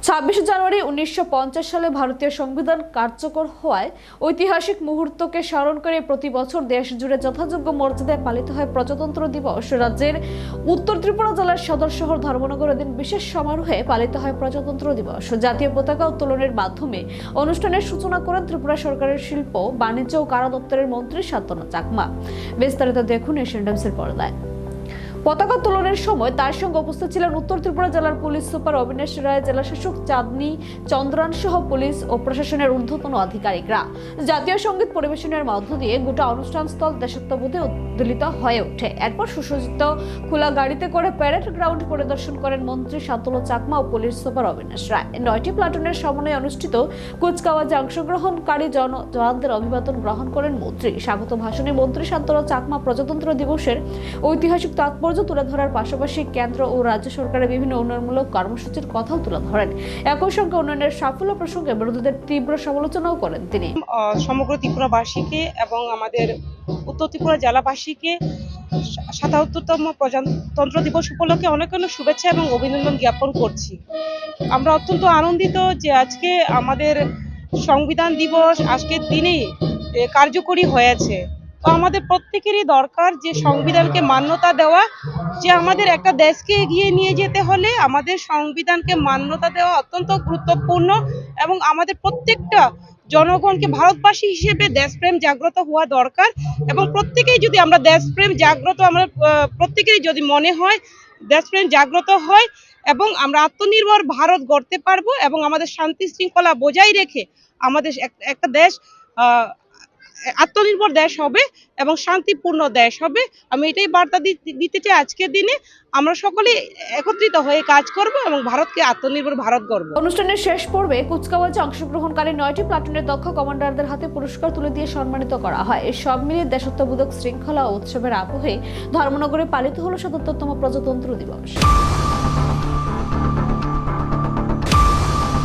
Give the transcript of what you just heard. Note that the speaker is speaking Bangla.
26 জানুয়ারি 1950 সালে ভারতীয় সংবিধান কার্যকর হওয়ায় ঐতিহাসিক মুহূর্তকে স্মরণ করে প্রতি বছর দেশ জুড়ে যথাযোগ্য মর্যাদায় পালিত হয় প্রজাতন্ত্র দিবস। রাজ্যের উত্তর ত্রিপুরা জেলার সদর শহর ধর্মনগরে দিন বিশেষ সমারোহে পালিত হয় প্রজাতন্ত্র দিবস। জাতীয় পতাকা উত্তোলনের মাধ্যমে অনুষ্ঠানের সূচনা করেন ত্রিপুরা সরকারের শিল্প, বাণিজ্য ও কারা দপ্তরের মন্ত্রী শান্তনু চাকমা। বিস্তারিত দেখুন এশিয়ান টাইমসের পর্দায়। পতাকা উত্তোলনের সময় তার সঙ্গে উপস্থিত ছিলেন উত্তর ত্রিপুরা জেলার পুলিশ সুপার অবিনাশ রায়, জেলা শাসক চাঁদনী চন্দ্রান সহ পুলিশ ও প্রশাসনের ঊর্ধ্বতন আধিকারিকরা। জাতীয় সঙ্গীত পরিবেশনের মধ্য দিয়ে গোটা অনুষ্ঠানস্থল দেশাত্মবোধে উদ্দোলিত হয়ে ওঠে। এরপর সুসজ্জিত খোলা গাড়িতে করে প্যারেড গ্রাউন্ড পরিদর্শন করেন মন্ত্রী শান্তনু চাকমা ও পুলিশ সুপার অবিনাশ রায়। 9টি প্লাটুনের সমন্বয়ে অনুষ্ঠিত কুচকাওয়াজে অংশগ্রহণকারী জওয়ানদের অভিবাদন গ্রহণ করেন মন্ত্রী। স্বাগত ভাষণে মন্ত্রী শান্তনু চাকমা প্রজাতন্ত্র দিবসের ঐতিহাসিক তাৎপর্য তুলে ধরার পাশাপাশি কেন্দ্র ও রাজ্য সরকারের বিভিন্ন উন্নয়নমূলক কর্মসূচির কথাও তুলে ধরেন। একই সঙ্গে উন্নয়নের সাফল্য প্রসঙ্গে বিরোধীদের তীব্র সমালোচনাও করেন তিনি। সমগ্র ত্রিপুরাবাসীকে এবং আমাদের উত্তর ত্রিপুরা জেলাবাসীকে ৭৭তম প্রজাতন্ত্র দিবস উপলক্ষে অনেক অনেক শুভেচ্ছা এবং অভিনন্দন জ্ঞাপন করছি। আমরা অত্যন্ত আনন্দিত যে আজকে আমাদের সংবিধান দিবস আজকের দিনেই কার্যকরী হয়েছে। তো আমাদের প্রত্যেকেরই দরকার যে সংবিধানকে মান্যতা দেওয়া, যে আমাদের একটা দেশকে এগিয়ে নিয়ে যেতে হলে আমাদের সংবিধানকে মান্যতা দেওয়া অত্যন্ত গুরুত্বপূর্ণ এবং আমাদের প্রত্যেকটা জনগণকে ভারতবাসী হিসেবে দেশপ্রেম জাগ্রত হওয়া দরকার। এবং প্রত্যেকেই যদি আমরা দেশপ্রেম জাগ্রত আমরা প্রত্যেকেরই যদি মনে হয় দেশপ্রেম জাগ্রত হয় এবং আমরা আত্মনির্ভর ভারত গড়তে পারবো এবং আমাদের শান্তি শৃঙ্খলা বজায় রেখে আমাদের একটা দেশ আত্মনির্ভর দেশ হবে এবং শান্তিপূর্ণ দেশ হবে। আমি এটাই বার্তা দিতে চাই। আজকের দিনে আমরা সকলে একত্রিত হয়ে কাজ করব এবং ভারতকে আত্মনির্ভর ভারত গড়ব। অনুষ্ঠানের শেষ পর্বে কুচকাওয়াজে অংশগ্রহণকারী 9টি প্লাটুনের দক্ষ কমান্ডারদের হাতে পুরস্কার তুলে দিয়ে সম্মানিত করা হয়। এই সব মিলিয়ে দেশাত্মবোধক শৃঙ্খলা ও উৎসবের আবহে ধর্মনগরে পালিত হলো ৭৭তম প্রজাতন্ত্র দিবস।